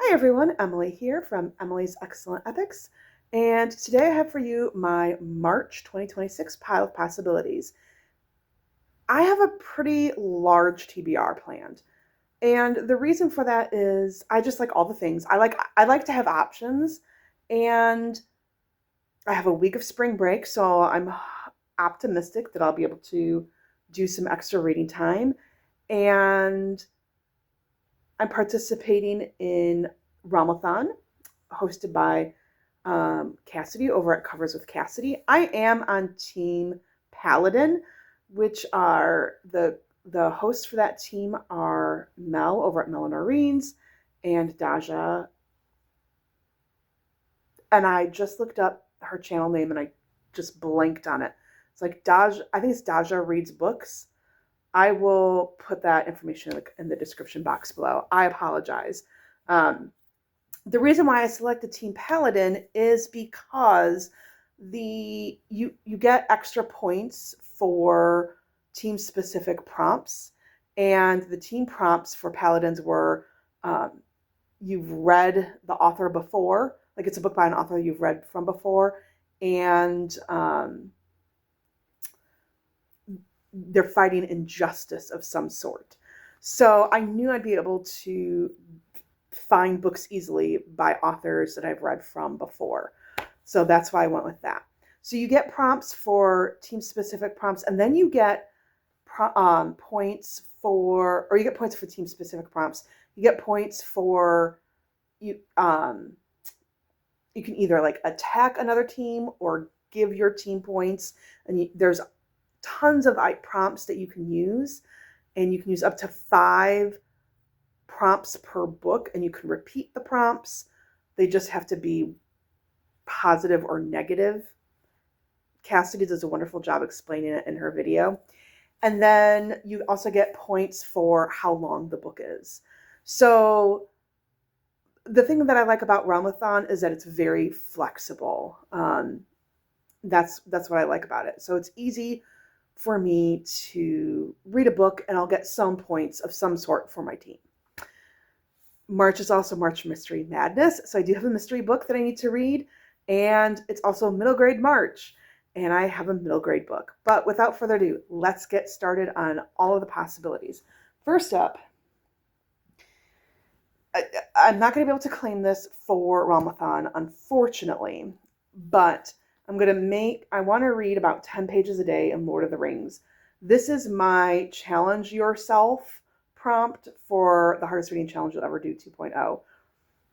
Hi everyone, Emily here from Emily's Excellent Epics, and today I have for you my March 2026 pile of possibilities. I have a pretty large TBR planned, and the reason for that is I just like all the things. I like to have options, and I have a week of spring break, so I'm optimistic that I'll be able to do some extra reading time, and I'm participating in Ramathon hosted by Cassidy over at Covers with Cassidy. I am on Team Paladin, which are the hosts for that team are Mel over at Mel and Marines and Daja. And I just looked up her channel name and I just blanked on it. It's like Daja, I think it's Daja Reads Books. I will put that information in the description box below. I apologize. Um, the reason why I selected Team Paladin is because you get extra points for team specific prompts, and the team prompts for Paladins were um, you've read the author before, like it's a book by an author you've read from before, and they're fighting injustice of some sort. So I knew I'd be able to find books easily by authors that I've read from before. So that's why I went with that. So you get prompts for team specific prompts, and then you get points for, or you get points for team specific prompts. You get points for you. You can either like attack another team or give your team points, and there's tons of prompts that you can use, and you can use up to 5 prompts per book, and you can repeat the prompts. They just have to be positive or negative. Cassidy does a wonderful job explaining it in her video. And then you also get points for how long the book is. So the thing that I like about Realmathon is that it's very flexible. That's what I like about it. So it's easy for me to read a book and I'll get some points of some sort for my team. March is also March Mystery Madness. So I do have a mystery book that I need to read, and it's also middle grade March, and I have a middle grade book. But without further ado, let's get started on all of the possibilities. First up, I'm not going to be able to claim this for Ramathon, unfortunately, but I want to read about 10 pages a day in Lord of the Rings. This is my challenge yourself prompt for the hardest reading challenge you'll ever do 2.0.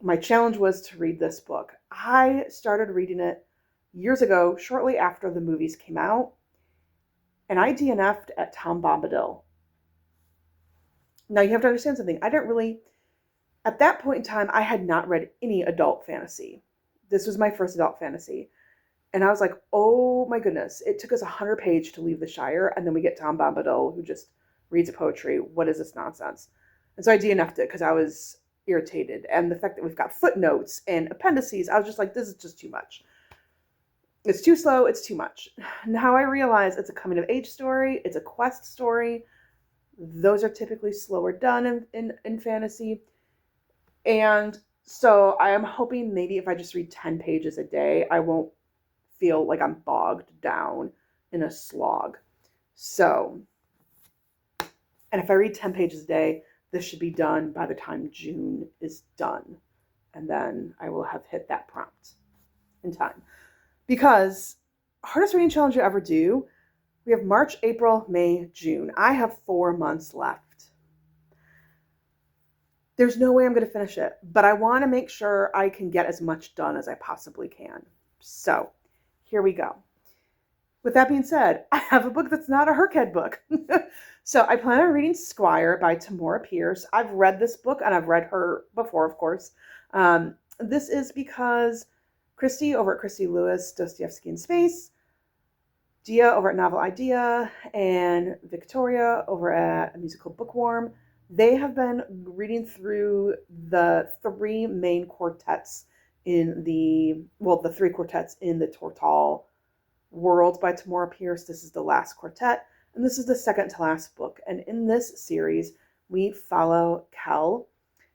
My challenge was to read this book. I started reading it years ago, shortly after the movies came out, and I DNF'd at Tom Bombadil. Now you have to understand something. At that point in time, I had not read any adult fantasy. This was my first adult fantasy. And I was like, oh my goodness, it took us 100 pages to leave the Shire, and then we get Tom Bombadil, who just reads poetry. What is this nonsense? And so I DNF'd it because I was irritated. And the fact that we've got footnotes and appendices, I was just like, this is just too much. It's too slow, it's too much. Now I realize it's a coming of age story, it's a quest story. Those are typically slower done in fantasy. And so I am hoping maybe if I just read 10 pages a day, I won't feel like I'm bogged down in a slog. So, and if I read 10 pages a day, this should be done by the time June is done. And then I will have hit that prompt in time. Because hardest reading challenge you ever do, we have March, April, May, June. I have 4 months left. There's no way I'm going to finish it, but I want to make sure I can get as much done as I possibly can. So here we go. With that being said, I have a book that's not a Herkhead book. So I plan on reading Squire by Tamora Pierce. I've read this book, and I've read her before, of course. This is because Christy over at Christy Lewis, Dostoevsky in Space, Dia over at Novel Idea, and Victoria over at A Musical Bookworm, they have been reading through the 3 main quartets the 3 quartets in the Tortall world by Tamora Pierce. This is the last quartet, and this is the second to last book. And in this series, we follow Kel,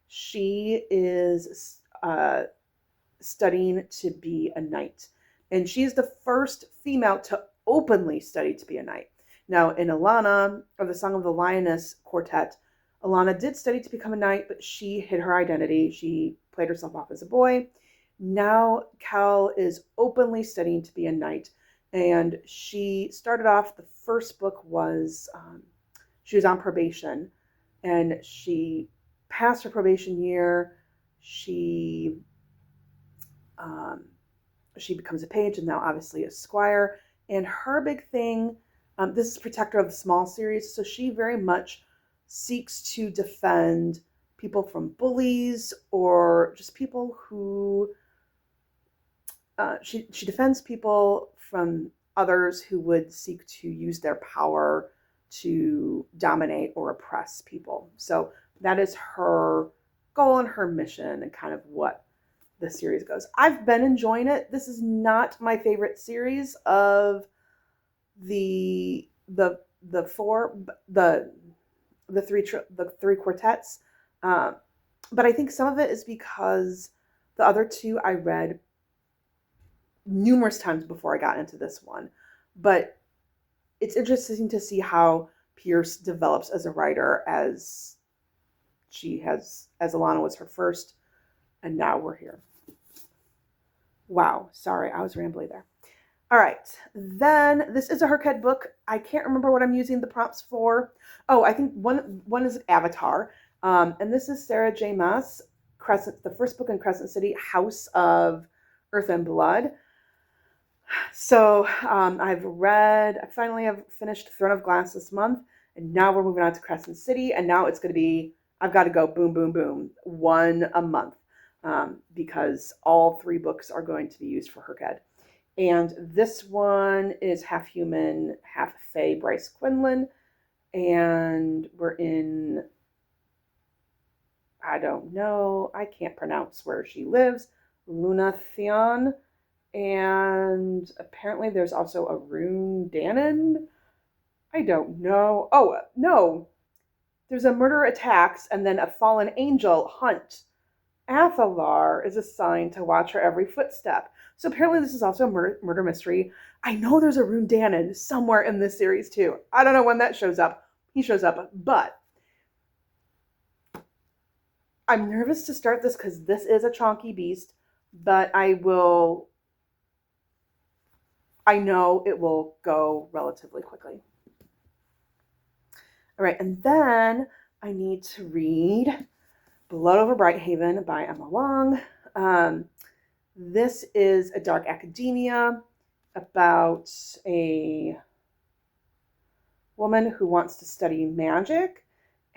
She is studying to be a knight. And she is the first female to openly study to be a knight. Now, in Alanna, or the Song of the Lioness quartet, Alanna did study to become a knight, but she hid her identity. She played herself off as a boy. Now, Cal is openly studying to be a knight. And she started off, the first book was, she was on probation, and she passed her probation year. She becomes a page and now obviously a squire. And her big thing, this is Protector of the Small series, so she very much seeks to defend people from bullies or just people who, she defends people from others who would seek to use their power to dominate or oppress people. So that is her goal and her mission and kind of what the series goes. I've been enjoying it. This is not my favorite series of the three quartets, but I think some of it is because the other two I read numerous times before I got into this one. But it's interesting to see how Pierce develops as a writer, as Alanna was her first, and now we're here. Wow, sorry, I was rambling there. All right, then this is a Herkhead book. I can't remember what I'm using the prompts for. Oh, I think one is Avatar, and this is Sarah J. Maas, the first book in Crescent City, House of Earth and Blood. So I finally have finished Throne of Glass this month, and now we're moving on to Crescent City, and now it's going to be, I've got to go boom, boom, boom, one a month, because all three books are going to be used for Herkhead. And this one is half human, half fae Bryce Quinlan, and we're in, I don't know, I can't pronounce where she lives, Lunatheon. And apparently there's also a Rune Danon. I don't know. Oh, no. There's a murder attacks and then a fallen angel hunt. Athalar is assigned to watch her every footstep. So apparently this is also a murder mystery. I know there's a Rune Danon somewhere in this series too. I don't know when that shows up. He shows up, but I'm nervous to start this because this is a chonky beast, but I know it will go relatively quickly. All right, and then I need to read Blood Over Brighthaven by Emma Wong. This is a dark academia about a woman who wants to study magic,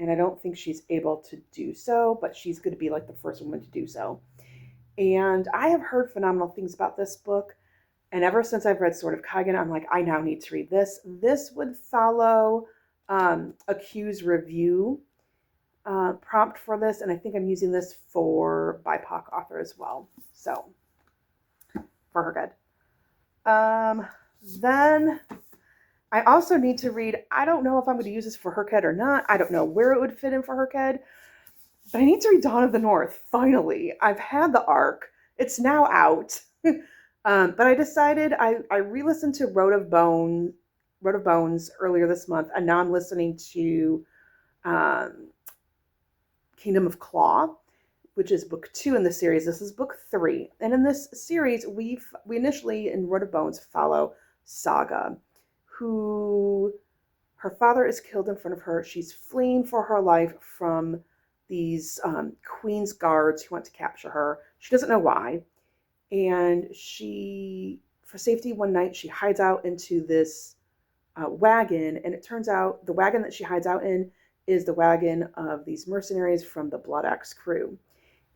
and I don't think she's able to do so, but she's going to be like the first woman to do so. And I have heard phenomenal things about this book. And ever since I've read Sword of Kaigen, I'm like, I now need to read this. This would follow a Q's review prompt for this, and I think I'm using this for BIPOC author as well. So, for Herkhead. Then I also need to read, I don't know if I'm going to use this for Herkhead or not. I don't know where it would fit in for Herkhead. But I need to read Dawn of the North, finally. I've had the arc. It's now out. But I decided I re-listened to Road of Bones earlier this month, and now I'm listening to Kingdom of Claw, which is book 2 in the series. This is book 3. And in this series, we initially, in Road of Bones, follow Saga, who, her father is killed in front of her. She's fleeing for her life from these Queen's guards who want to capture her. She doesn't know why. And she, for safety, one night, she hides out into this wagon. And it turns out the wagon that she hides out in is the wagon of these mercenaries from the Blood Axe crew.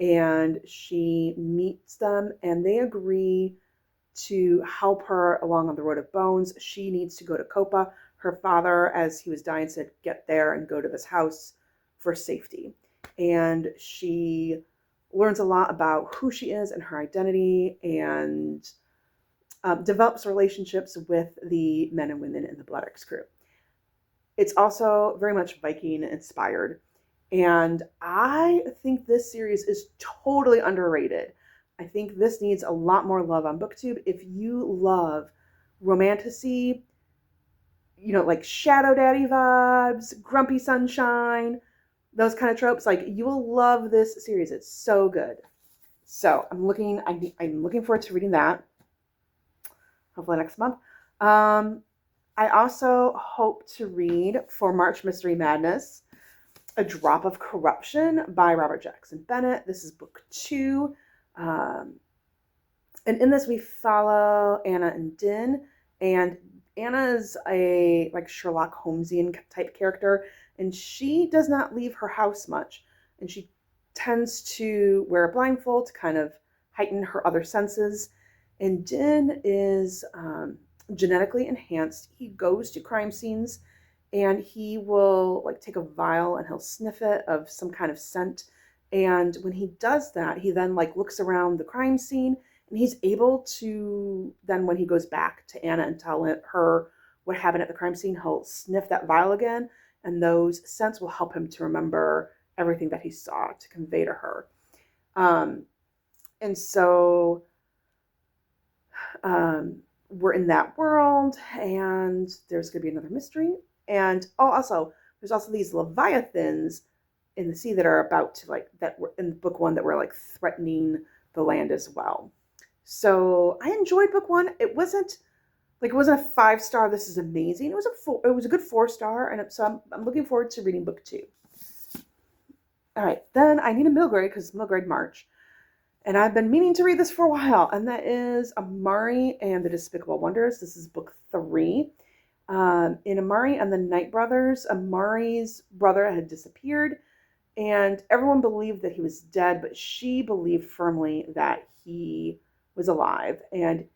And she meets them, and they agree to help her along on the Road of Bones. She needs to go to Copa. Her father, as he was dying, said, get there and go to this house for safety. And she learns a lot about who she is and her identity, and develops relationships with the men and women in the Blood Axe crew. It's also very much Viking inspired. And I think this series is totally underrated. I think this needs a lot more love on BookTube. If you love romantasy, like Shadow Daddy vibes, Grumpy Sunshine, those kind of tropes, like you will love this series. It's so good. So I'm looking forward to reading that. Hopefully next month. I also hope to read for March Mystery Madness, A Drop of Corruption by Robert Jackson Bennett. This is book 2. And in this we follow Anna and Din. And Anna is a Sherlock Holmesian type character, and she does not leave her house much. And she tends to wear a blindfold to kind of heighten her other senses. And Din is genetically enhanced. He goes to crime scenes and he will take a vial and he'll sniff it of some kind of scent. And when he does that, he then looks around the crime scene, and he's able to then, when he goes back to Anna and tell her what happened at the crime scene, he'll sniff that vial again, and those scents will help him to remember everything that he saw to convey to her. And so we're in that world, and there's going to be another mystery. And also, there's also these leviathans in the sea that are about to that were in book 1 that were threatening the land as well. So I enjoyed book 1. It wasn't a 5-star. This is amazing. It was a good 4-star, and so I'm looking forward to reading book 2. All right, then I need a middle grade because middle grade March. And I've been meaning to read this for a while, and that is Amari and the Despicable Wonders. This is book 3. In Amari and the Night Brothers, Amari's brother had disappeared, and everyone believed that he was dead, but she believed firmly that he was alive. And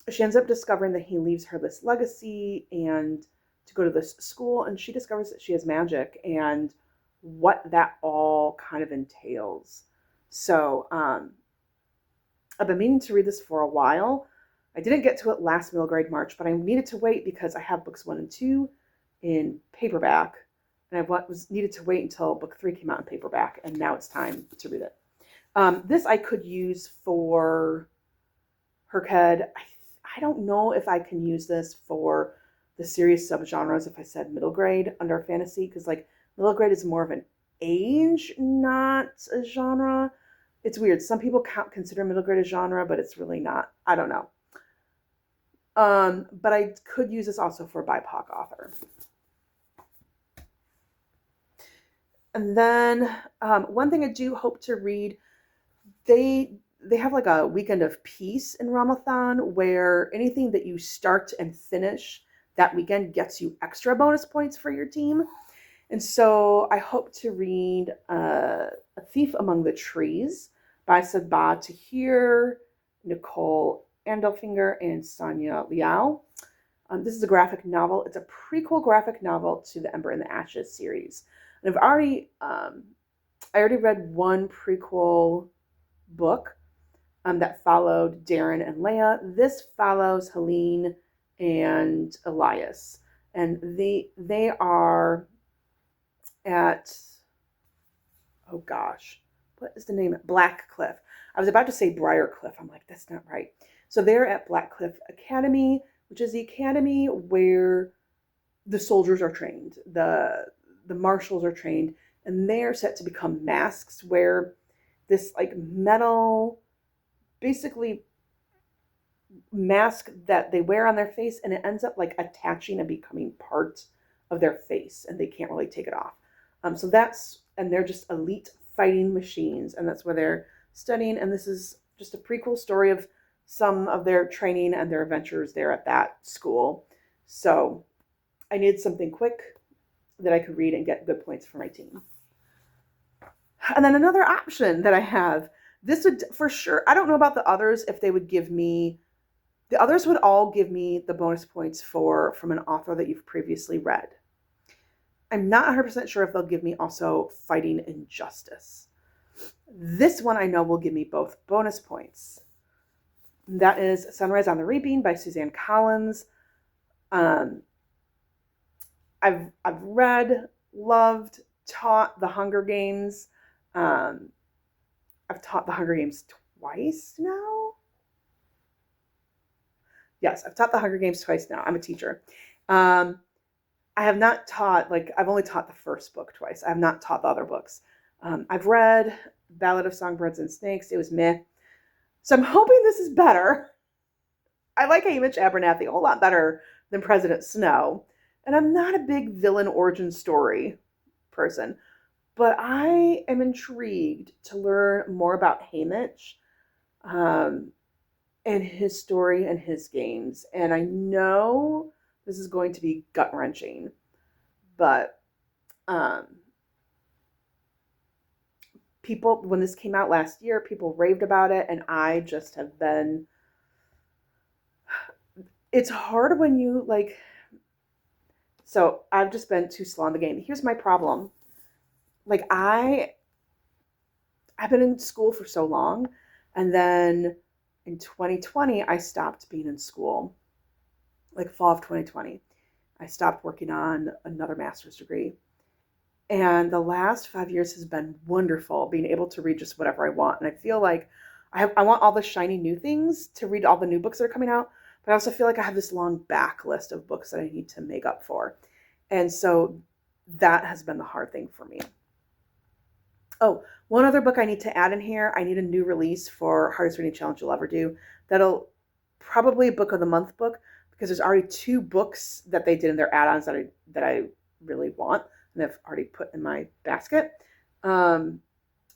she ends up discovering that he leaves her this legacy and to go to this school, and she discovers that she has magic and what that all kind of entails. So I've been meaning to read this for a while. I didn't get to it last middle grade March, but I needed to wait because I have books 1 and 2 in paperback, and I needed to wait until book 3 came out in paperback, and now it's time to read it. This I could use for Herkhead. I don't know if I can use this for the serious subgenres if I said middle grade under fantasy, because middle grade is more of an age, not a genre. It's weird. Some people consider middle grade a genre, but it's really not. I don't know. But I could use this also for a BIPOC author. And then one thing I do hope to read, they have a weekend of peace in Ramathon where anything that you start and finish that weekend gets you extra bonus points for your team. And so I hope to read A Thief Among the Trees by Sabaa Tahir, Nicole Andelfinger, and Sonia Liao. This is a graphic novel. It's a prequel graphic novel to the Ember and the Ashes series. And I already read one prequel book that followed Darren and Leia. This follows Helene and Elias. And they are at, oh gosh, what is the name? Blackcliff. I was about to say Briarcliff. I'm like, that's not right. So they're at Blackcliff Academy, which is the academy where the soldiers are trained, the marshals are trained, and they're set to become masks where this metal, basically mask that they wear on their face, and it ends up attaching and becoming part of their face, and they can't really take it off. And they're just elite fighting machines, and that's where they're studying. And this is just a prequel story of some of their training and their adventures there at that school. So I needed something quick that I could read and get good points for my team. And then another option that I have, this would for sure, I don't know about the others, if they would give me, the others would all give me the bonus points from an author that you've previously read. I'm not 100% sure if they'll give me also Fighting Injustice. This one I know will give me both bonus points. That is Sunrise on the Reaping by Suzanne Collins. I've read, loved, taught the Hunger Games. I've taught the Hunger Games twice now. Yes, I've taught the Hunger Games twice now. I'm a teacher. I have not taught, I've only taught the first book twice. I have not taught the other books. I've read Ballad of Songbirds and Snakes. It was meh. So I'm hoping this is better. I like Hamish Abernathy a whole lot better than President Snow. And I'm not a big villain origin story person. But I am intrigued to learn more about Hamish and his story and his games. And I know this is going to be gut-wrenching. But people, when this came out last year, people raved about it. And I just have been... It's hard when you, So I've just been too slow on the game. Here's my problem. I've been in school for so long, and then in 2020 I stopped being in school. Fall of 2020, I stopped working on another master's degree, and the last 5 years has been wonderful, being able to read just whatever I want. And I feel like I want all the shiny new things, to read all the new books that are coming out, but I also feel like I have this long backlist of books that I need to make up for, and so that has been the hard thing for me. Oh, one other book I need to add in here. I need a new release for Hardest Reading Challenge You'll Ever Do. That'll probably a Book of the Month book, because there's already 2 books that they did in their add-ons that I really want and I've already put in my basket. But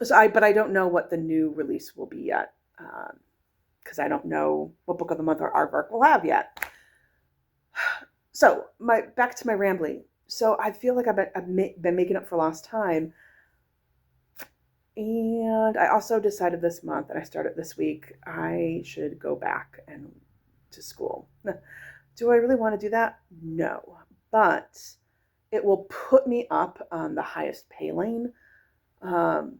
I don't know what the new release will be yet, because I don't know what Book of the Month or Aardvark will have yet. So back to my rambling. So I feel like I've been making up for lost time. And I also decided this month, and I started this week, I should go back to school. Do I really want to do that? No. But it will put me up on the highest pay lane for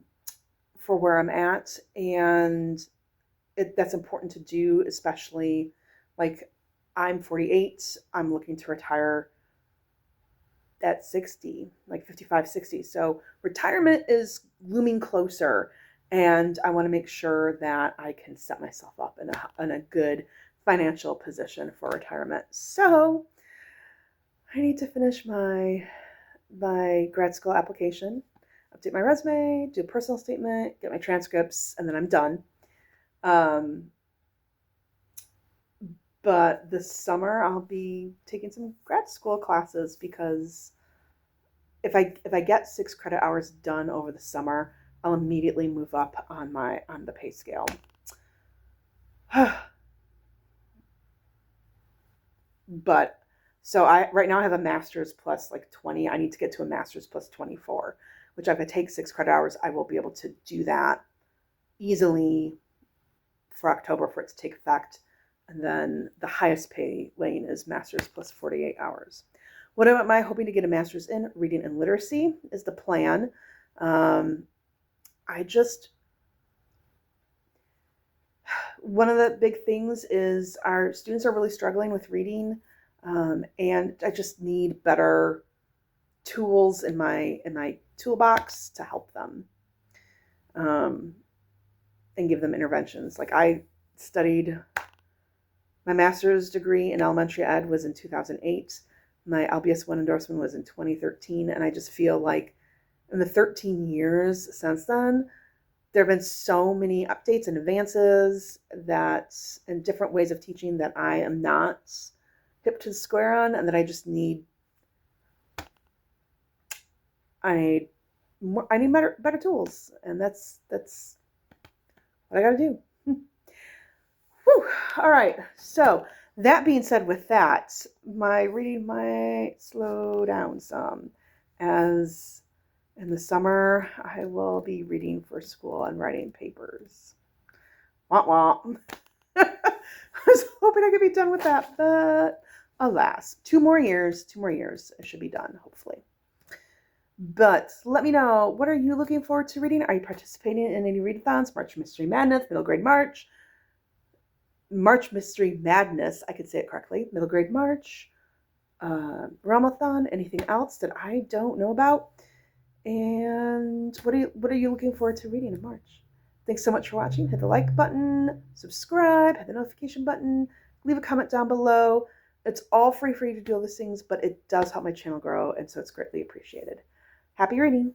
where I'm at. And that's important to do, especially I'm 48. I'm looking to retire at 60, 55, 60. So retirement is looming closer, and I want to make sure that I can set myself up in a good financial position for retirement. So I need to finish my grad school application, update my resume, do a personal statement, get my transcripts, and then I'm done. But this summer I'll be taking some grad school classes, because if I get 6 credit hours done over the summer, I'll immediately move up on the pay scale. But so right now I have a master's plus 20. I need to get to a master's plus 24, which if I take 6 credit hours, I will be able to do that easily for October for it to take effect. And then the highest pay lane is master's plus 48 hours. What am I hoping to get a master's in? Reading and literacy is the plan. One of the big things is our students are really struggling with reading, and I just need better tools in my toolbox to help them, and give them interventions. I studied, my master's degree in elementary ed was in 2008. My LBS 1 endorsement was in 2013, and I just feel like in the 13 years since then, there have been so many updates and advances and different ways of teaching that I am not hip to the square on, and that I just need. I need better tools, and that's what I got to do. Whew. All right. So that being said, with that, my reading might slow down some, as in the summer I will be reading for school and writing papers. Wah wah. I was hoping I could be done with that, but alas, 2 more years, it should be done, hopefully. But let me know, what are you looking forward to reading? Are you participating in any readathons? March Mystery Madness, Middle Grade March Mystery Madness, I could say it correctly, Middle Grade March, Realmathon, anything else that I don't know about? And what are you looking forward to reading in March? Thanks so much for watching. Hit the like button, subscribe, hit the notification button, leave a comment down below. It's all free for you to do all these things, but it does help my channel grow, and so it's greatly appreciated. Happy reading!